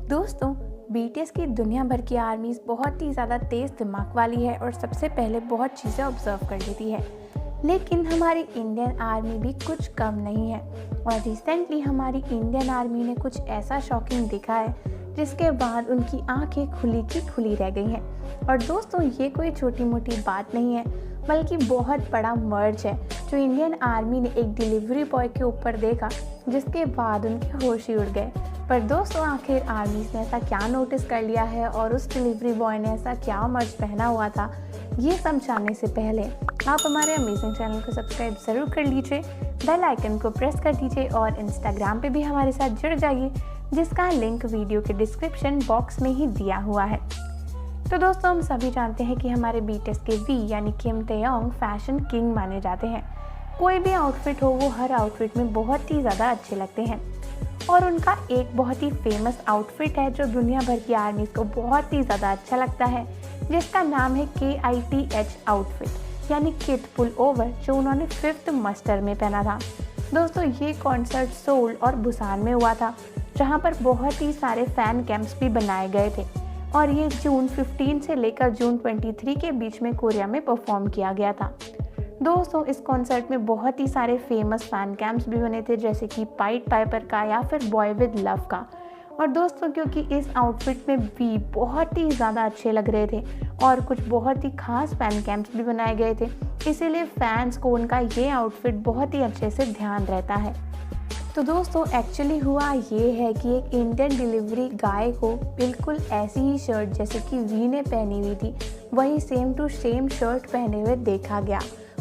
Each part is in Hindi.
दोस्तों, बीटीएस की दुनिया भर की आर्मीज बहुत ही ज़्यादा तेज़ दिमाग वाली है और सबसे पहले बहुत चीज़ें ऑब्जर्व कर लेती है। लेकिन हमारी इंडियन आर्मी भी कुछ कम नहीं है और रिसेंटली हमारी इंडियन आर्मी ने कुछ ऐसा शॉकिंग दिखा है जिसके बाद उनकी आंखें खुली की खुली रह गई हैं। और दोस्तों, ये कोई छोटी मोटी बात नहीं है बल्कि बहुत बड़ा मर्ज है जो इंडियन आर्मी ने एक डिलीवरी बॉय के ऊपर देखा, जिसके बाद उनके होश ही उड़ गए। पर दोस्तों, आखिर आर्मीज ने ऐसा क्या नोटिस कर लिया है और उस डिलीवरी बॉय ने ऐसा क्या मर्ज पहना हुआ था, ये समझाने से पहले आप हमारे अमेजिंग चैनल को सब्सक्राइब ज़रूर कर लीजिए, बेल आइकन को प्रेस कर दीजिए और इंस्टाग्राम पे भी हमारे साथ जुड़ जाइए, जिसका लिंक वीडियो के डिस्क्रिप्शन बॉक्स में ही दिया हुआ है। तो दोस्तों, हम सभी जानते हैं कि हमारे बीटीएस के वी यानी किम ताेयोंग फैशन किंग माने जाते हैं। कोई भी आउटफिट हो, वो हर आउटफिट में बहुत ही ज़्यादा अच्छे लगते हैं और उनका एक बहुत ही फेमस आउटफिट है जो दुनिया भर की आर्मीज को बहुत ही ज़्यादा अच्छा लगता है, जिसका नाम है KITH आउटफिट यानी किट पुल ओवर, जो उन्होंने 5th मस्टर में पहना था। दोस्तों, ये कॉन्सर्ट सोल और बुसान में हुआ था, जहाँ पर बहुत ही सारे फैन कैंप्स भी बनाए गए थे और ये जून 15 से लेकर जून 23 के बीच में कोरिया में परफॉर्म किया गया था। दोस्तों, इस कॉन्सर्ट में बहुत ही सारे फेमस फैन कैंप्स भी बने थे, जैसे कि पाइट पाइपर का या फिर बॉय विद लव का। और दोस्तों, क्योंकि इस आउटफिट में वी बहुत ही ज़्यादा अच्छे लग रहे थे और कुछ बहुत ही खास फैन कैंप्स भी बनाए गए थे, इसीलिए फैंस को उनका ये आउटफिट बहुत ही अच्छे से ध्यान रहता है। तो दोस्तों, एक्चुअली हुआ ये है कि एक इंडियन डिलीवरी गाय को बिल्कुल ऐसी ही शर्ट जैसे कि वी ने पहनी हुई थी, वही सेम टू सेम शर्ट पहने हुए देखा गया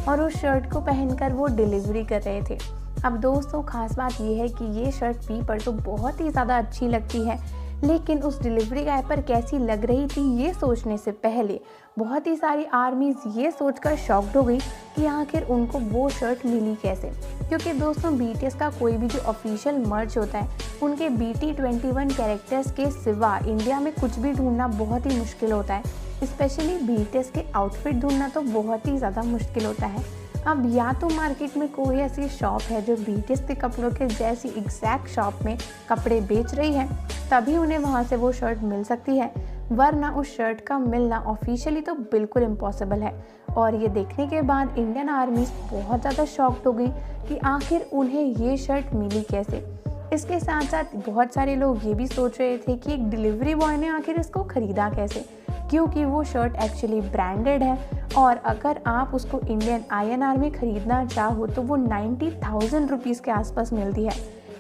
और उस शर्ट को पहनकर वो डिलीवरी कर रहे थे। अब दोस्तों, खास बात ये है कि ये शर्ट वी पर तो बहुत ही ज़्यादा अच्छी लगती है, लेकिन उस डिलीवरी गाय पर कैसी लग रही थी ये सोचने से पहले बहुत ही सारी आर्मीज़ ये सोचकर शॉक्ड हो गई कि आखिर उनको वो शर्ट मिली कैसे। क्योंकि दोस्तों, बीटीएस का कोई भी जो ऑफिशियल मर्च होता है, उनके BT21 कैरेक्टर्स के सिवा इंडिया में कुछ भी ढूंढना बहुत ही मुश्किल होता है। स्पेशली बीटीएस के आउटफिट ढूंढना तो बहुत ही ज़्यादा मुश्किल होता है। अब या तो मार्केट में कोई ऐसी शॉप है जो बीटीएस के कपड़ों के जैसी एग्जैक्ट शॉप में कपड़े बेच रही है, तभी उन्हें वहाँ से वो शर्ट मिल सकती है, वरना उस शर्ट का मिलना ऑफिशियली तो बिल्कुल इम्पॉसिबल है। और ये देखने के बाद इंडियन आर्मी बहुत ज़्यादा शॉक्ड हो गई कि आखिर उन्हें ये शर्ट मिली कैसे। इसके साथ साथ बहुत सारे लोग ये भी सोच रहे थे कि एक डिलीवरी बॉय ने आखिर इसको ख़रीदा कैसे, क्योंकि वो शर्ट एक्चुअली ब्रांडेड है और अगर आप उसको इंडियन INR में ख़रीदना चाहो तो वो 90,000 रुपीज़ के आसपास मिलती है।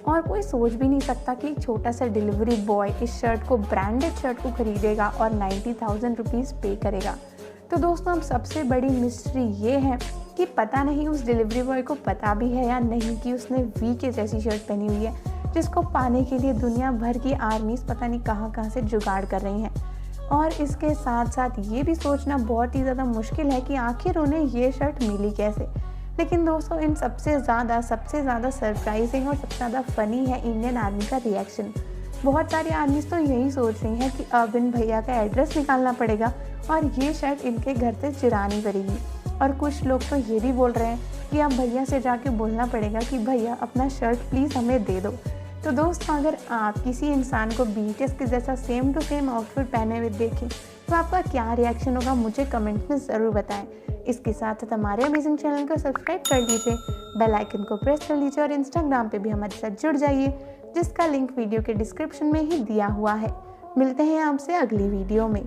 और कोई सोच भी नहीं सकता कि एक छोटा सा डिलीवरी बॉय इस शर्ट को, ब्रांडेड शर्ट को ख़रीदेगा और 90,000 रुपीज़ पे करेगा। तो दोस्तों, अब सबसे बड़ी मिस्ट्री ये है कि पता नहीं उस डिलीवरी बॉय को पता भी है या नहीं कि उसने वी के जैसी शर्ट पहनी हुई है, जिसको पाने के लिए दुनिया भर की आर्मीज़ पता नहीं कहाँ से जुगाड़ कर रही हैं। और इसके साथ साथ ये भी सोचना बहुत ही ज़्यादा मुश्किल है कि आखिर उन्हें ये शर्ट मिली कैसे। लेकिन दोस्तों, इन सबसे ज़्यादा सरप्राइजिंग और सबसे ज़्यादा फ़नी है इंडियन आर्मी का रिएक्शन। बहुत सारी आर्मीज़ तो यही सोच रही हैं कि अब इन भैया का एड्रेस निकालना पड़ेगा और ये शर्ट इनके घर से चुरानी पड़ेगी। और कुछ लोग तो ये भी बोल रहे हैं कि अब भैया से जाके बोलना पड़ेगा कि भैया अपना शर्ट प्लीज़ हमें दे दो। तो दोस्तों, अगर आप किसी इंसान को बीटीएस के जैसा सेम टू सेम आउटफिट पहने हुए देखें तो आपका क्या रिएक्शन होगा, मुझे कमेंट में ज़रूर बताएं। इसके साथ साथ हमारे अमेजिंग चैनल को सब्सक्राइब कर लीजिए, बेल आइकन को प्रेस कर लीजिए और इंस्टाग्राम पे भी हमारे साथ जुड़ जाइए, जिसका लिंक वीडियो के डिस्क्रिप्शन में ही दिया हुआ है। मिलते हैं आपसे अगली वीडियो में।